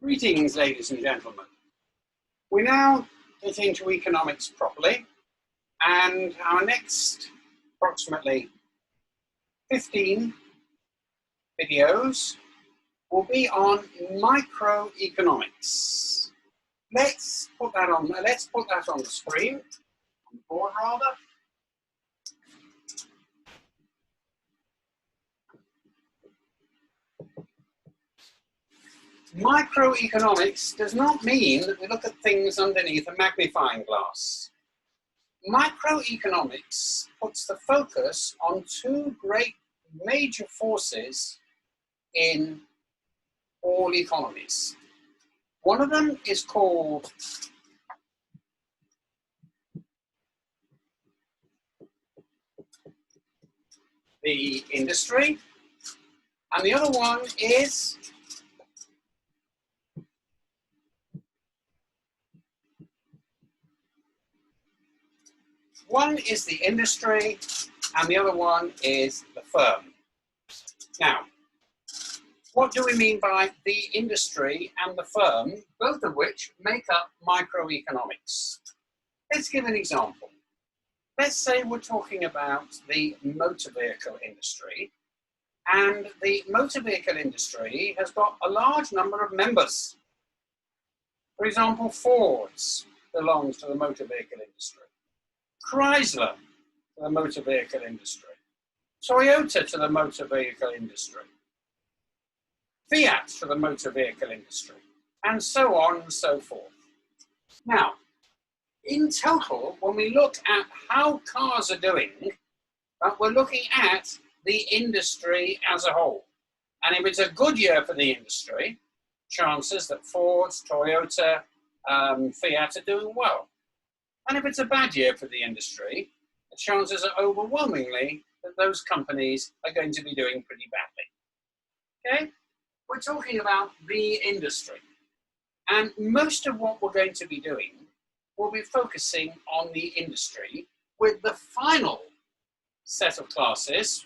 Greetings, ladies and gentlemen. We now get into economics properly, and our next approximately 15 videos will be on microeconomics. Let's put that on the screen, on the board rather. Microeconomics does not mean that we look at things underneath a magnifying glass. Microeconomics puts the focus on two great major forces in all economies. One of them is called the industry, and the other one is the industry, and the other one is the firm. Now, what do we mean by the industry and the firm, both of which make up microeconomics? Let's give an example. Let's say we're talking about the motor vehicle industry, and the motor vehicle industry has got a large number of members. For example, Ford belongs to the motor vehicle industry. Chrysler to the motor vehicle industry, Toyota to the motor vehicle industry, Fiat to the motor vehicle industry, and so on and so forth. Now, in total, when we look at how cars are doing, we're looking at the industry as a whole. And if it's a good year for the industry, chances that Ford, Toyota, Fiat are doing well. And if it's a bad year for the industry, the chances are overwhelmingly that those companies are going to be doing pretty badly. Okay? We're talking about the industry. And most of what we're going to be doing will be focusing on the industry, with the final set of classes,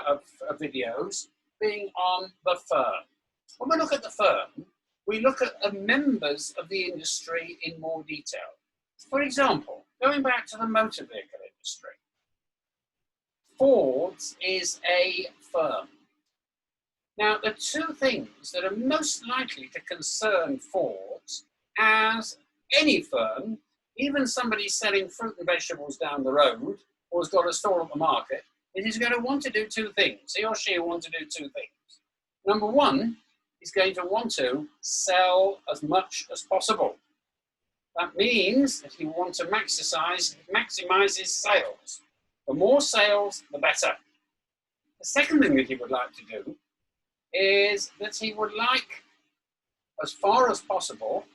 of videos, being on the firm. When we look at the firm, we look at the members of the industry in more detail. For example, going back to the motor vehicle industry, Ford's is a firm. Now, the two things that are most likely to concern Ford's, as any firm, even somebody selling fruit and vegetables down the road, or has got a store at the market, is he's going to want to do two things. He or she will want to do two things. Number one, he's going to want to sell as much as possible. That means that he wants to maximize his sales. The more sales, the better. The second thing that he would like to do is that he would like, as far as possible,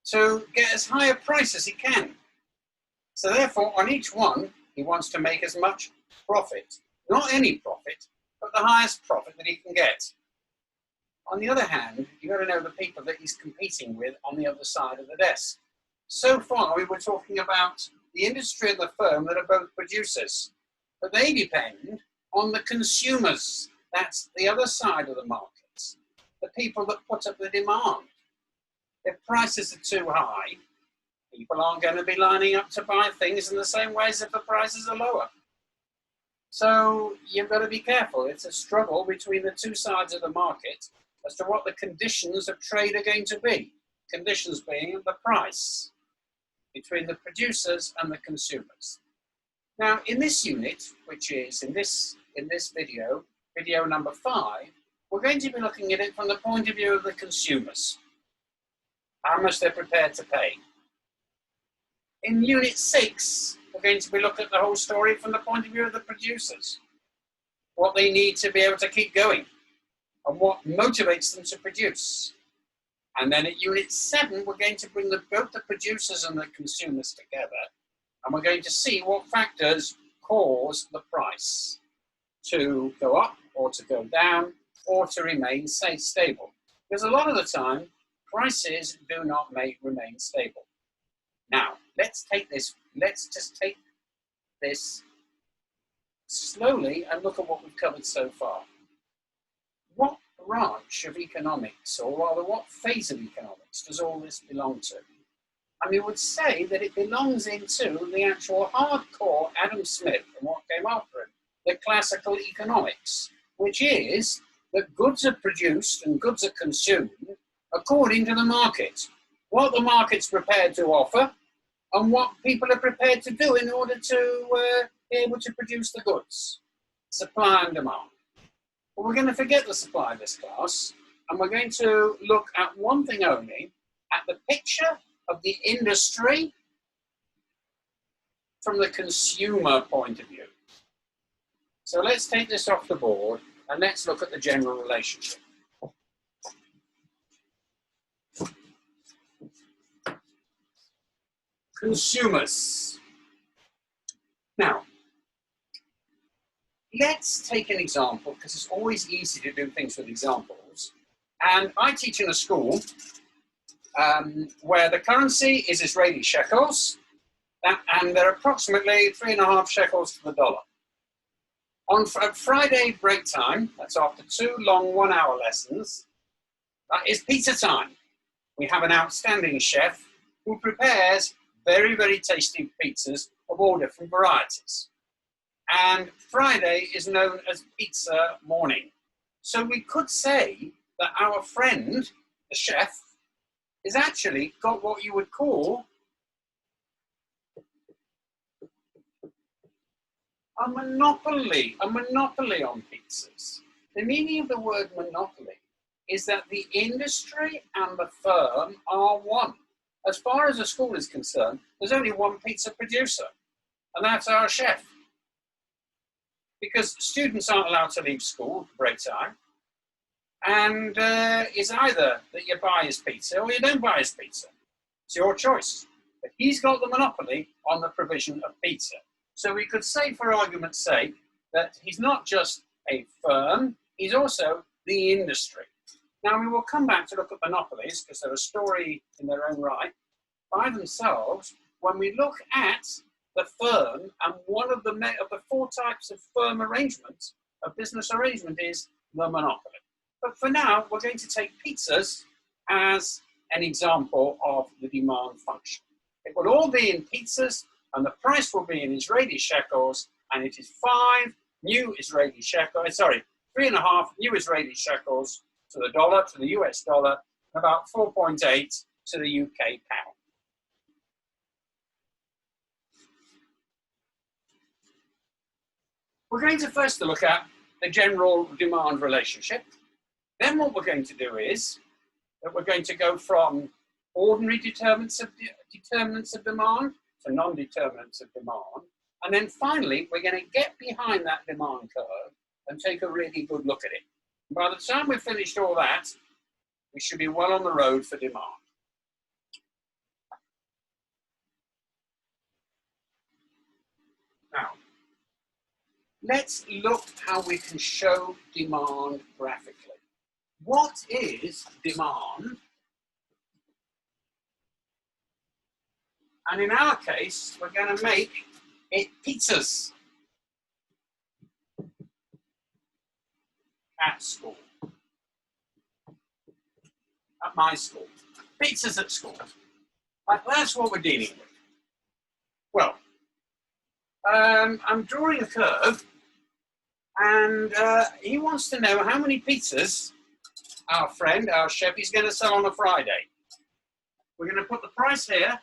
to get as high a price as he can. So therefore, on each one, he wants to make as much profit. Not any profit, but the highest profit that he can get. On the other hand, you've got to know the people that he's competing with on the other side of the desk. So far, we were talking about the industry and the firm that are both producers, but they depend on the consumers. That's the other side of the market, the people that put up the demand. If prices are too high, people aren't going to be lining up to buy things in the same way as if the prices are lower. So you've got to be careful. It's a struggle between the two sides of the market as to what the conditions of trade are going to be. Conditions being the price between the producers and the consumers. Now, in this unit, which is in this video, video number 5, we're going to be looking at it from the point of view of the consumers, how much they're prepared to pay. In unit 6, we're going to be looking at the whole story from the point of view of the producers, what they need to be able to keep going, and what motivates them to produce. And then at unit 7, we're going to bring both the producers and the consumers together, and we're going to see what factors cause the price to go up or to go down or to remain, say, stable. Because a lot of the time, prices do not remain stable. Now, let's just take this slowly and look at what we've covered so far. branch of economics, or rather what phase of economics does all this belong to? And we would say that it belongs into the actual hardcore Adam Smith and what came after him, the classical economics, which is that goods are produced and goods are consumed according to the market, what the market's prepared to offer and what people are prepared to do in order to be able to produce the goods, supply and demand. But we're going to forget the supply this class, and we're going to look at one thing only, at the picture of the industry from the consumer point of view. So let's take this off the board and let's look at the general relationship. Consumers. Now, let's take an example, because it's always easy to do things with examples. And I teach in a school where the currency is Israeli shekels, and they're approximately 3.5 shekels to the dollar. On Friday break time, that's after 2 long 1-hour lessons, is pizza time. We have an outstanding chef who prepares very, very tasty pizzas of all different varieties. And Friday is known as pizza morning. So we could say that our friend, the chef, has actually got what you would call a monopoly on pizzas. The meaning of the word monopoly is that the industry and the firm are one. As far as the school is concerned, there's only one pizza producer, and that's our chef. Because students aren't allowed to leave school at break time, and it's either that you buy his pizza or you don't buy his pizza. It's your choice. But he's got the monopoly on the provision of pizza. So we could say, for argument's sake, that he's not just a firm, he's also the industry. Now, we will come back to look at monopolies, because they're a story in their own right, by themselves, when we look at the firm, and one of the 4 types of firm arrangements, of business arrangement, is the monopoly. But for now, we're going to take pizzas as an example of the demand function. It will all be in pizzas, and the price will be in Israeli shekels, and it is 5 new Israeli shekels, 3.5 new Israeli shekels to the dollar, to the US dollar, and about 4.8 to the UK pound. We're going to first look at the general demand relationship. Then what we're going to do is that we're going to go from ordinary determinants of demand to non-determinants of demand. And then finally, we're going to get behind that demand curve and take a really good look at it. And by the time we've finished all that, we should be well on the road for demand. Now, let's look how we can show demand graphically. What is demand? And in our case, we're going to make it pizzas at school. At my school. Pizzas at school. Like, that's what we're dealing with. Well, I'm drawing a curve, and he wants to know how many pizzas our friend, our chef, is going to sell on a Friday. We're going to put the price here,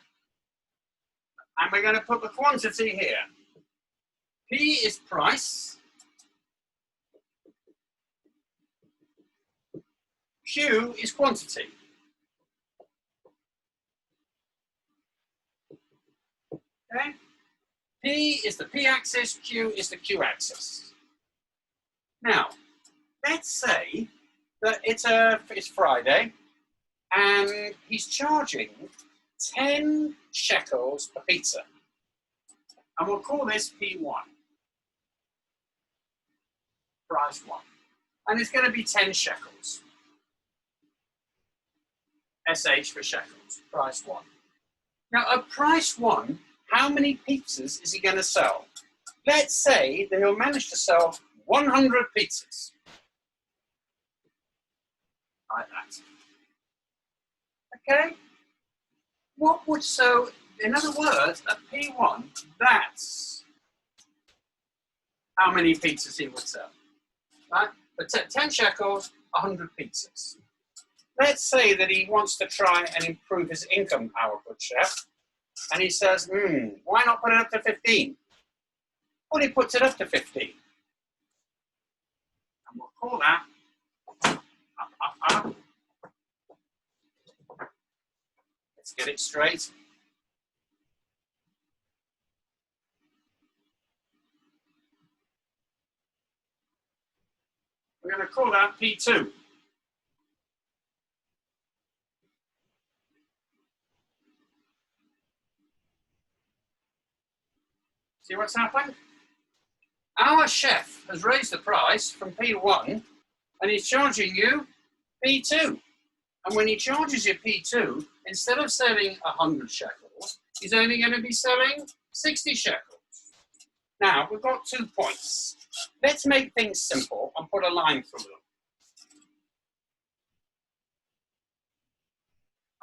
and we're going to put the quantity here. P is price. Q is quantity. Okay? P is the P-axis, Q is the Q-axis. Now, let's say that it's Friday, and he's charging 10 shekels per pizza. And we'll call this P1. Price 1. And it's going to be 10 shekels. SH for shekels, price 1. Now, at price 1, how many pizzas is he going to sell? Let's say that he'll manage to sell 100 pizzas. like that. Okay? What would, so, in other words, at P1, that's how many pizzas he would sell, right? For 10 shekels, 100 pizzas. Let's say that he wants to try and improve his income, our good chef, and he says, why not put it up to 15? Well, he puts it up to 15. And we'll call that up. Let's get it straight. We're going to call that P2. See what's happened? Our chef has raised the price from P1 and he's charging you P2. And when he charges you P2, instead of selling 100 shekels, he's only going to be selling 60 shekels. Now, we've got 2 points. Let's make things simple and put a line through them.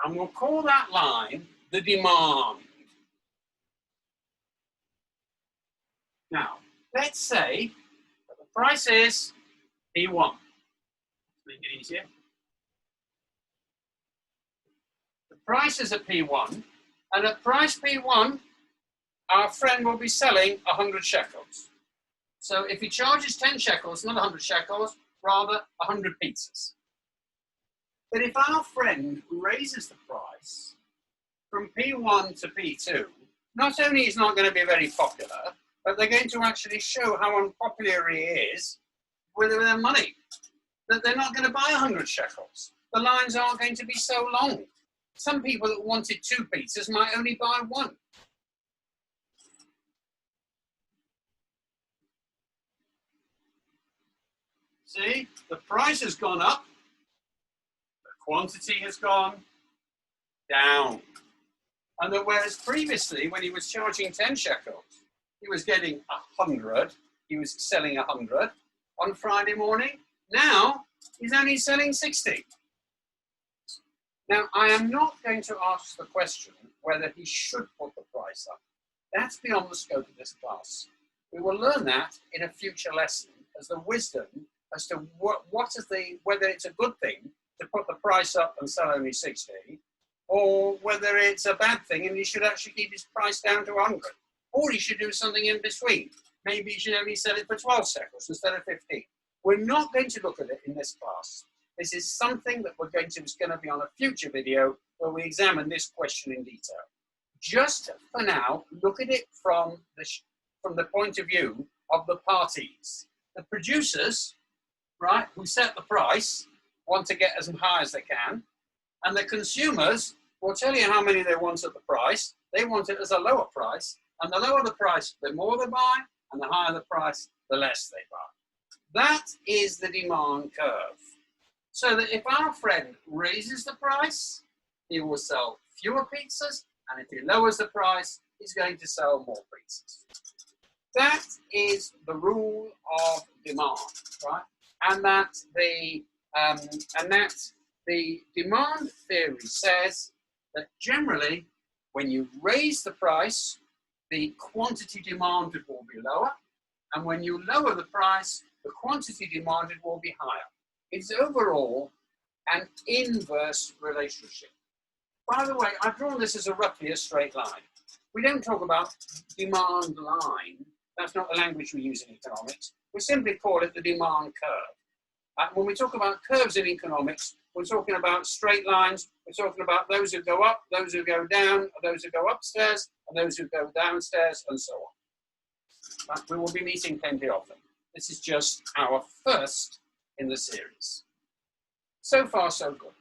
And we'll call that line the demand. Now, let's say that the price is P1. Make it easier. The price is at P1, and at price P1, our friend will be selling 100 shekels. So if he charges 10 shekels, not 100 shekels, rather 100 pizzas. But if our friend raises the price from P1 to P2, not only is not going to be very popular, but they're going to actually show how unpopular he is with their money. That they're not going to buy 100 shekels. The lines aren't going to be so long. Some people that wanted 2 pizzas might only buy 1. See, the price has gone up, the quantity has gone down. And that whereas previously, when he was charging 10 shekels, he was getting 100, he was selling 100 on Friday morning. Now, he's only selling 60. Now, I am not going to ask the question whether he should put the price up. That's beyond the scope of this class. We will learn that in a future lesson as the wisdom as to whether it's a good thing to put the price up and sell only 60, or whether it's a bad thing and he should actually keep his price down to 100. Or he should do something in between. Maybe he should only sell it for 12 shekels instead of 15. We're not going to look at it in this class. This is something that is going to be on a future video where we examine this question in detail. Just for now, look at it from the point of view of the parties. The producers, right, who set the price, want to get as high as they can, and the consumers will tell you how many they want at the price. They want it as a lower price, and the lower the price, the more they buy, and the higher the price, the less they buy. That is the demand curve. So that if our friend raises the price, he will sell fewer pizzas, and if he lowers the price, he's going to sell more pizzas. That is the rule of demand, right? And that the demand theory says that generally, when you raise the price, the quantity demanded will be lower, and when you lower the price, the quantity demanded will be higher. It's overall an inverse relationship. By the way, I've drawn this as roughly a straight line. We don't talk about demand line. That's not the language we use in economics. We simply call it the demand curve. When we talk about curves in economics, we're talking about straight lines. We're talking about those who go up, those who go down, those who go upstairs, and those who go downstairs, and so on. But we will be meeting plenty of them. This is just our first in the series. So far, so good.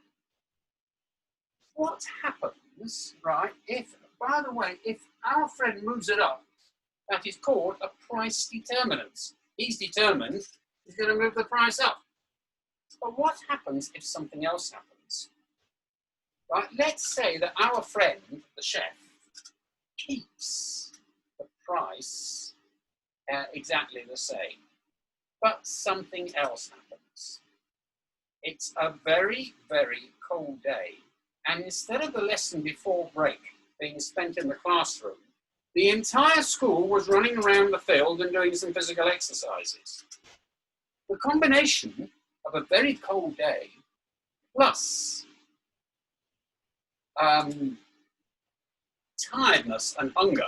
What happens, right, if, by the way, if our friend moves it up, that is called a price determinant. He's determined he's going to move the price up. But what happens if something else happens? Right, let's say that our friend, the chef, keeps the price exactly the same, but something else happens. It's a very, very cold day. And instead of the lesson before break being spent in the classroom, the entire school was running around the field and doing some physical exercises. The combination of a very cold day plus tiredness and hunger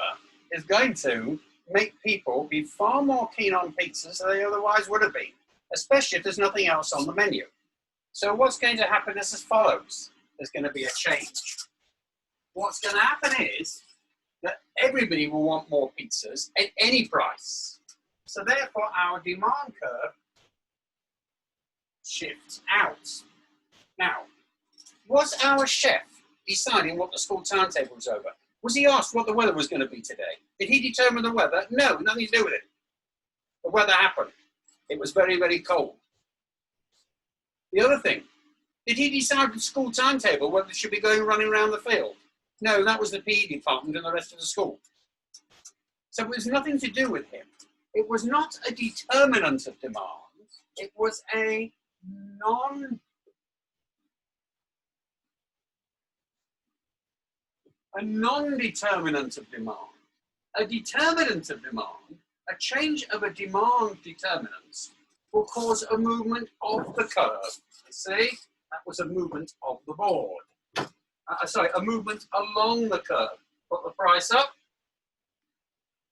is going to make people be far more keen on pizzas than they otherwise would have been, especially if there's nothing else on the menu. So what's going to happen is as follows. There's going to be a change. What's going to happen is that everybody will want more pizzas at any price. So therefore our demand curve shifts out. Now, was our chef deciding what the school timetable was over? Was he asked what the weather was going to be today? Did he determine the weather? No, nothing to do with it. The weather happened. It was very, very cold. The other thing, did he decide the school timetable whether it should be going running around the field? No, that was the PE department and the rest of the school. So it was nothing to do with him. It was not a determinant of demand. It was a non-determinant of demand. A determinant of demand, a change of a demand determinant, will cause a movement of the curve. You see, that was a movement of the board. Sorry, a movement along the curve. Put the price up,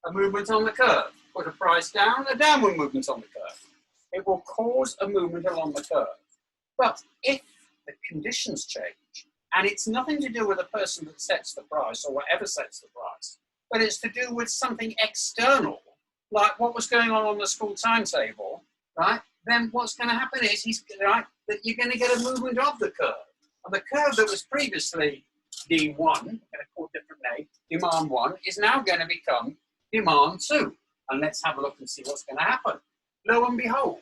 a movement on the curve. Put a price down, a downward movement on the curve. It will cause a movement along the curve. But if the conditions change, and it's nothing to do with the person that sets the price or whatever sets the price, but it's to do with something external, like what was going on the school timetable, right? Then what's going to happen is that you're going to get a movement of the curve. And the curve that was previously D1, I'm going to call it a different name, demand 1, is now going to become demand 2. And let's have a look and see what's going to happen. Lo and behold,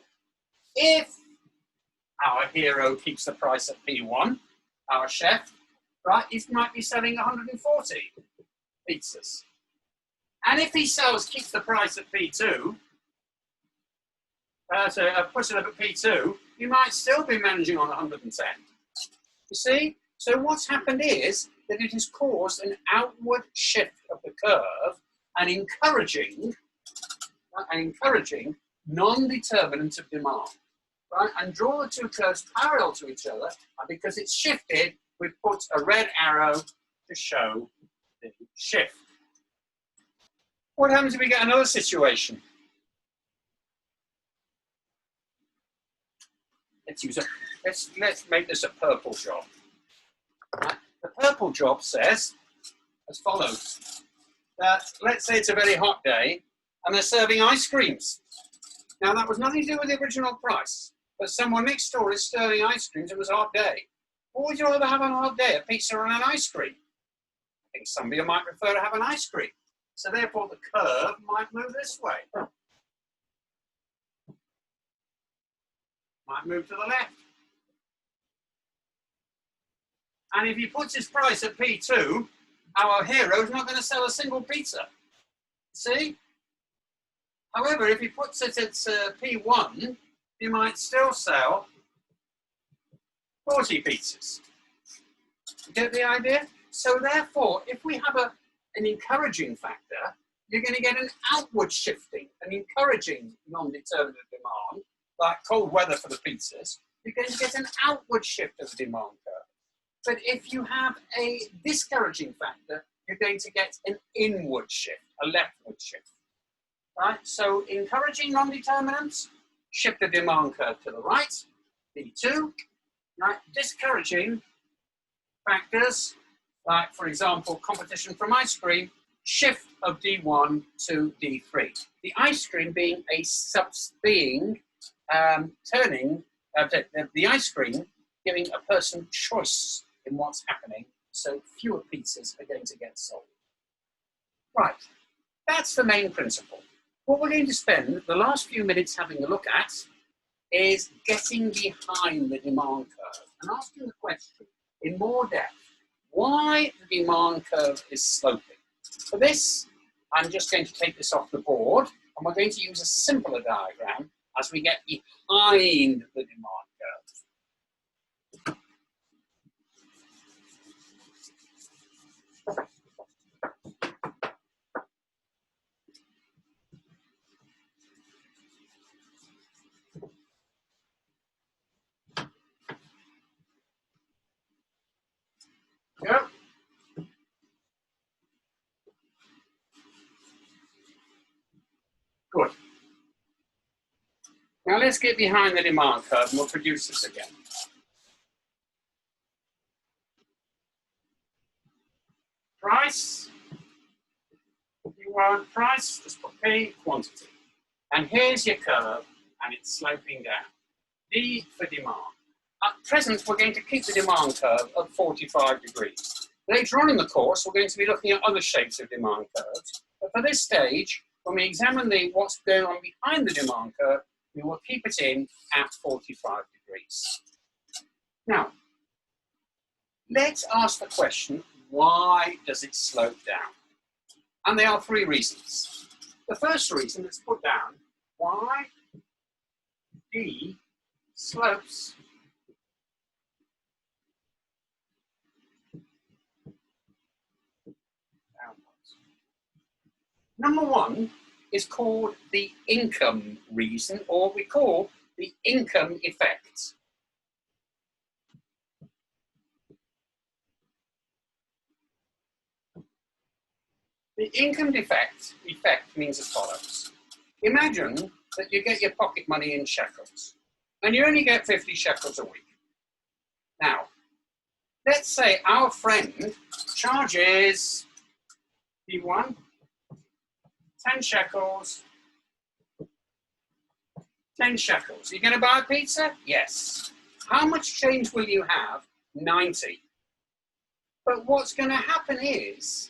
if our hero keeps the price at P1, our chef, right, he might be selling 140 pizzas. And if he keeps the price at P2, puts it up at P2, you might still be managing on 110. You see? So what's happened is that it has caused an outward shift of the curve and encouraging non-determinant of demand. Right? And draw the two curves parallel to each other, and because it's shifted, we've put a red arrow to show the shift. What happens if we get another situation? Let's make this a purple job. Right? The purple job says as follows. Let's say it's a very hot day and they're serving ice creams. Now that was nothing to do with the original price, but someone next door is serving ice creams. It was a hot day. What would you rather have on a hot day, a pizza or an ice cream? I think somebody might prefer to have an ice cream. So therefore the curve might move this way. Might move to the left. And if he puts his price at P2, our hero is not going to sell a single pizza. See? However, if he puts it at P1, he might still sell 40 pizzas. You get the idea? So therefore, if we have an encouraging factor, you're going to get an outward shifting, an encouraging non-determinant demand, like cold weather for the pizzas. You're going to get an outward shift of the demand curve. But if you have a discouraging factor, you're going to get an inward shift, a leftward shift. Right? So encouraging non-determinants, shift the demand curve to the right, D2. Right? Discouraging factors, like for example, competition from ice cream, shift of D1 to D3. The ice cream being the ice cream giving a person choice in what's happening, so fewer pizzas are going to get sold. Right, that's the main principle. What we're going to spend the last few minutes having a look at is getting behind the demand curve and asking the question in more depth, why the demand curve is sloping. For this, I'm just going to take this off the board and we're going to use a simpler diagram as we get behind the demand curve. let's get behind the demand curve and we'll produce this again. Price, you want price, just put P, quantity. And here's your curve, and it's sloping down. D for demand. At present, we're going to keep the demand curve at 45 degrees. Later on in the course, we're going to be looking at other shapes of demand curves. But for this stage, when we examine what's going on behind the demand curve, we will keep it in at 45 degrees. Now, let's ask the question, why does it slope down? And there are three reasons. The first reason is put down, why D slopes downwards. Number one is called the income reason, or we call the income effect. The income effect means as follows. Imagine that you get your pocket money in shekels, and you only get 50 shekels a week. Now, let's say our friend charges P1 10 shekels, 10 shekels. Are you going to buy a pizza? Yes. How much change will you have? 90. But what's going to happen is,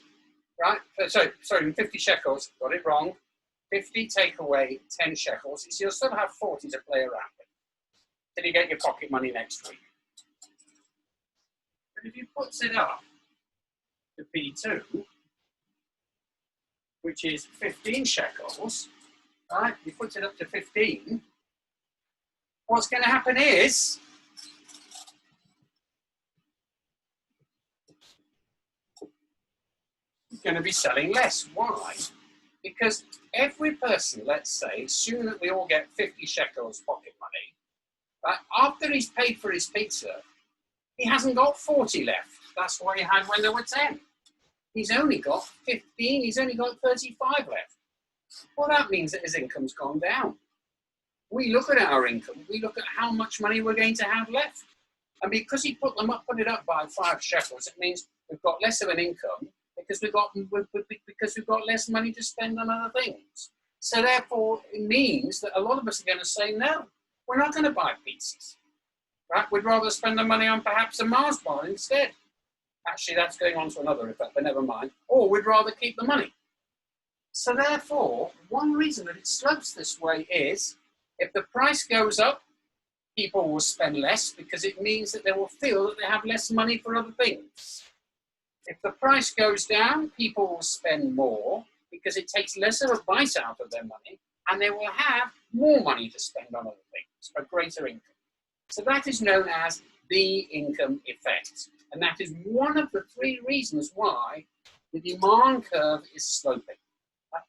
right, sorry, 50 shekels, got it wrong. 50 take away 10 shekels, so you'll still have 40 to play around with till you get your pocket money next week. But if you put it up to P2, which is 15 shekels, right, you put it up to 15, what's going to happen is, you're going to be selling less. Why? Because every person, let's say, assume that we all get 50 shekels pocket money, right? After he's paid for his pizza, he hasn't got 40 left. That's what he had when there were 10. He's only got 15, he's only got 35 left. Well, that means that his income's gone down. We look at our income, we look at how much money we're going to have left. And because he put it up by 5 shekels, it means we've got less of an income because we've got less money to spend on other things. So therefore, it means that a lot of us are going to say, no, we're not going to buy pizzas. Right? We'd rather spend the money on perhaps a Mars bar instead. Actually, that's going on to another effect, but never mind. Or we'd rather keep the money. So therefore, one reason that it slopes this way is if the price goes up, people will spend less because it means that they will feel that they have less money for other things. If the price goes down, people will spend more because it takes less of a bite out of their money and they will have more money to spend on other things, a greater income. So that is known as the income effect. And that is one of the three reasons why the demand curve is sloping.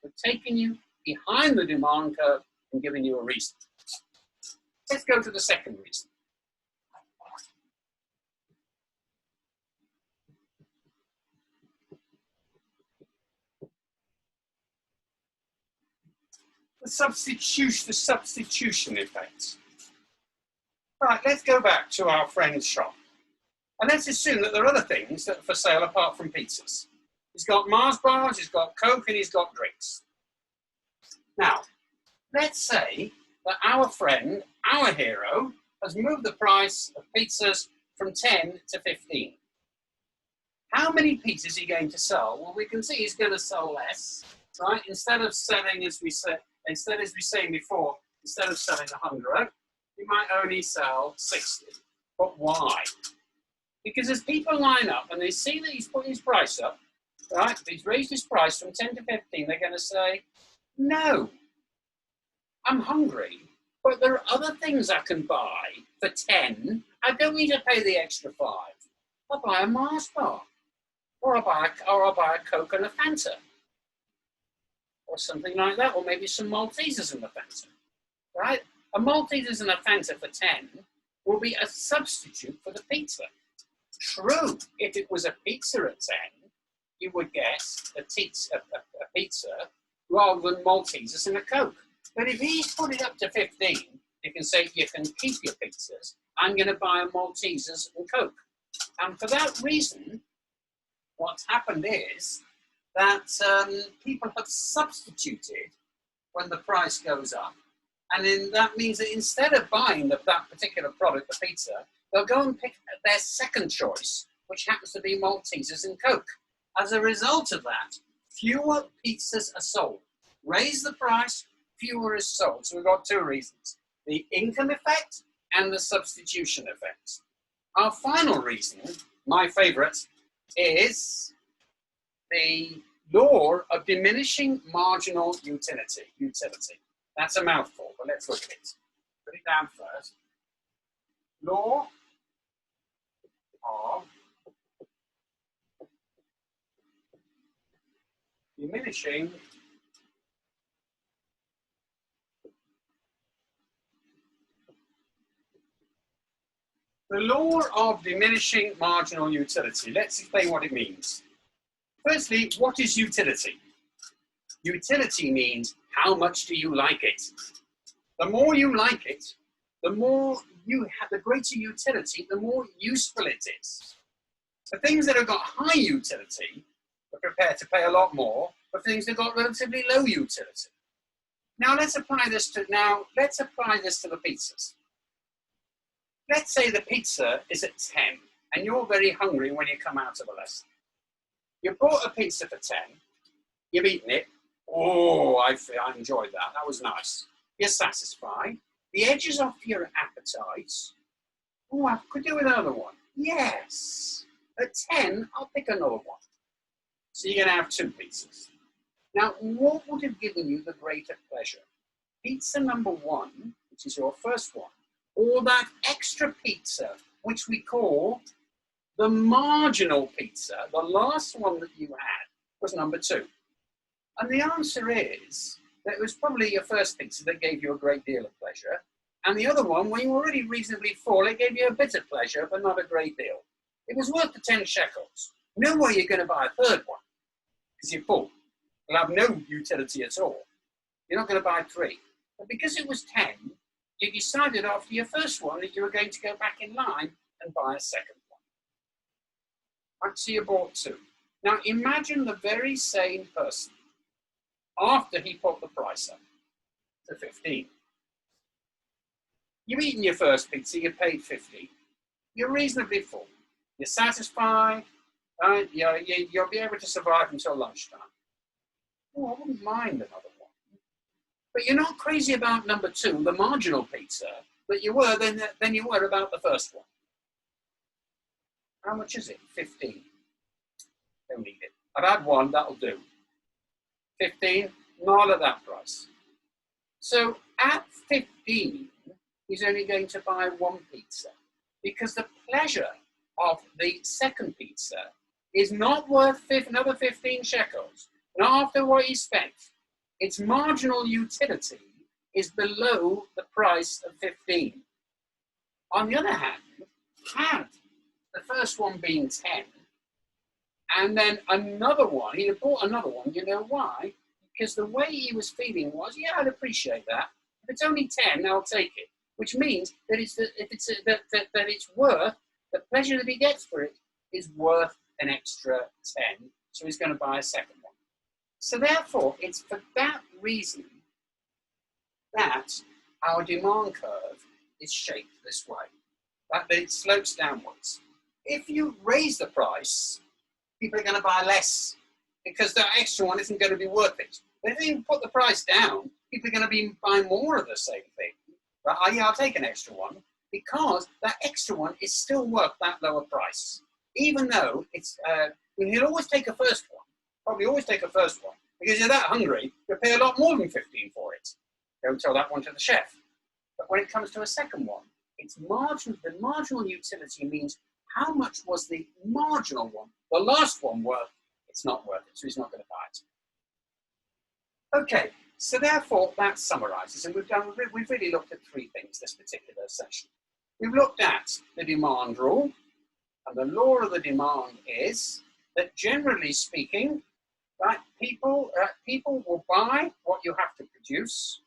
We're taking you behind the demand curve and giving you a reason. Let's go to the second reason. The substitution effect. Right, let's go back to our friend's shop. And let's assume that there are other things that are for sale apart from pizzas. He's got Mars bars, he's got Coke, and he's got drinks. Now, let's say that our friend, our hero, has moved the price of pizzas from 10 to 15. How many pizzas is he going to sell? Well, we can see he's going to sell less, right? Instead of selling, as we said before, instead of selling 100, he might only sell 60. But why? Because as people line up and they see that he's put his price up, right? If he's raised his price from 10 to 15, they're going to say, no, I'm hungry, but there are other things I can buy for 10. I don't need to pay the extra 5. I'll buy a Mars bar, or I'll buy a Coke and a Fanta, or something like that, or maybe some Maltesers and a Fanta, right? A Maltesers and a Fanta for 10 will be a substitute for the pizza. True, if it was a pizza at 10, you would get a pizza rather than Maltesers and a Coke. But if he's put it up to 15, You can say you can keep your pizzas. I'm going to buy Maltesers and Coke. And for that reason, what's happened is that people have substituted when the price goes up. And then that means that instead of buying that particular product, the pizza, they'll go and pick their second choice, which happens to be Maltesers and Coke. As a result of that, fewer pizzas are sold. Raise the price, fewer is sold. So we've got two reasons: the income effect and the substitution effect. Our final reason, my favorite, is the law of diminishing marginal utility. That's a mouthful, but let's look at it. Put it down first. Law of diminishing marginal utility. Let's explain what it means. Firstly, what is utility? Utility means how much do you like it? The more you like it, the more you have, the greater utility, the more useful it is. For things that have got high utility, we're prepared to pay a lot more. For things that have got relatively low utility. Now let's apply this to the pizzas. Let's say the pizza is at 10 and you're very hungry when you come out of a lesson. You bought a pizza for 10, you've eaten it. Oh, I enjoyed that. That was nice. You're satisfied. The edge is off your appetite. Oh, I could do with another one. Yes. At 10, I'll pick another one. So you're going to have two pizzas. Now, what would have given you the greater pleasure? Pizza number 1, which is your first one, or that extra pizza, which we call the marginal pizza, the last one that you had, was number 2. And the answer is that it was probably your first pizza that gave you a great deal of pleasure. And the other one, when you were already reasonably full, it gave you a bit of pleasure, but not a great deal. It was worth the 10 shekels. No way you're going to buy a third one, because you're full. It'll have no utility at all. You're not going to buy 3. But because it was 10, you decided after your first one that you were going to go back in line and buy a second one. Right, so you bought 2. Now imagine the very same person after he put the price up to 15. You've eaten your first pizza, you paid 50. You're reasonably full. You're satisfied. You'll be able to survive until lunchtime. Oh, I wouldn't mind another one. But you're not crazy about number 2, the marginal pizza, that you were than you were about the first one. How much is it? 15. Don't need it. I've had one, that'll do. 15, not at that price. So at 15, he's only going to buy 1 pizza because the pleasure of the second pizza is not worth another 15 shekels. Not after what he spent. Its marginal utility is below the price of 15. On the other hand, had the first one been 10, and then another one, he'd have bought another one, you know why? Because the way he was feeling was, yeah, I'd appreciate that. If it's only 10, I'll take it. Which means that it's worth, the pleasure that he gets for it is worth an extra 10. So he's going to buy a second one. So therefore, it's for that reason that our demand curve is shaped this way, that it slopes downwards. If you raise the price, people are going to buy less because that extra one isn't going to be worth it. But if you put the price down, people are going to be buying more of the same thing. But yeah, I'll take an extra one because that extra one is still worth that lower price. Even though it's, you'll always take a first one, probably always take a first one, because you're that hungry, you'll pay a lot more than 15 for it. Don't tell that one to the chef. But when it comes to a second one, it's marginal. The marginal utility means how much was the marginal one, the last one, worth? It's not worth it, so he's not going to buy it. Okay, so therefore that summarizes, and we've really looked at 3 things this particular session. We've looked at the demand rule, and the law of the demand is that generally speaking, right, people will buy what you have to produce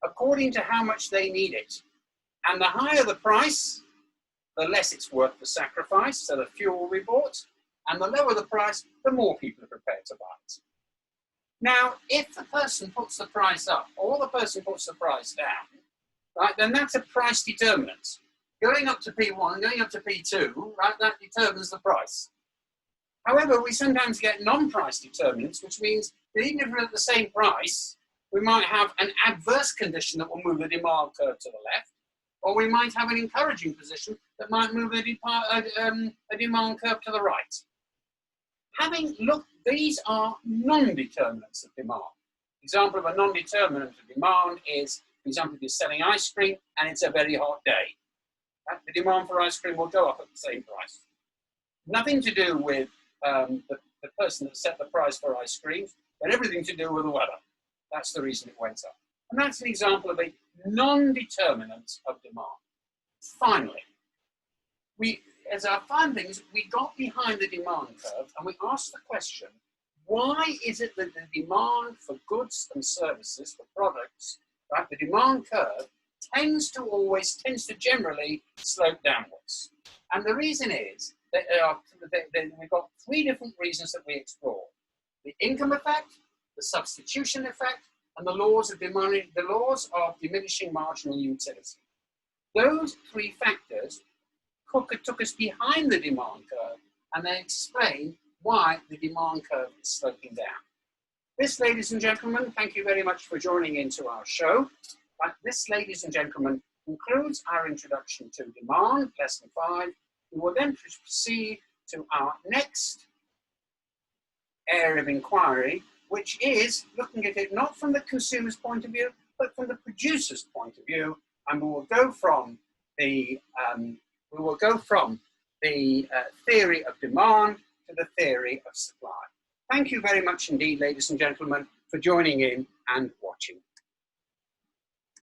according to how much they need it. And the higher the price, the less it's worth the sacrifice, so the fewer will be bought. And the lower the price, the more people are prepared to buy it. Now, if the person puts the price up or the person puts the price down, right, then that's a price determinant. Going up to P1, going up to P2, right, that determines the price. However, we sometimes get non-price determinants, which means that even if we're at the same price, we might have an adverse condition that will move the demand curve to the left, or we might have an encouraging position that might move the demand curve to the right. Having looked, these are non-determinants of demand. Example of a non-determinant of demand is, for example, if you're selling ice cream and it's a very hot day. The demand for ice cream will go up at the same price. Nothing to do with the person that set the price for ice cream, but everything to do with the weather. That's the reason it went up. And that's an example of a non-determinant of demand. Finally, as our final things, we got behind the demand curve and we asked the question, why is it that the demand for goods and services, for products, right, the demand curve tends to generally slope downwards? And the reason is that we've got three different reasons that we explore: the income effect, the substitution effect, and the laws of diminishing marginal utility. Those three factors took us behind the demand curve, and they explain why the demand curve is sloping down. This, ladies and gentlemen, thank you very much for joining into our show. This, ladies and gentlemen, concludes our introduction to demand, lesson 5. We will then proceed to our next area of inquiry, which is looking at it not from the consumer's point of view, but from the producer's point of view, and we will go from the theory of demand to the theory of supply. Thank you very much indeed, ladies and gentlemen, for joining in and watching.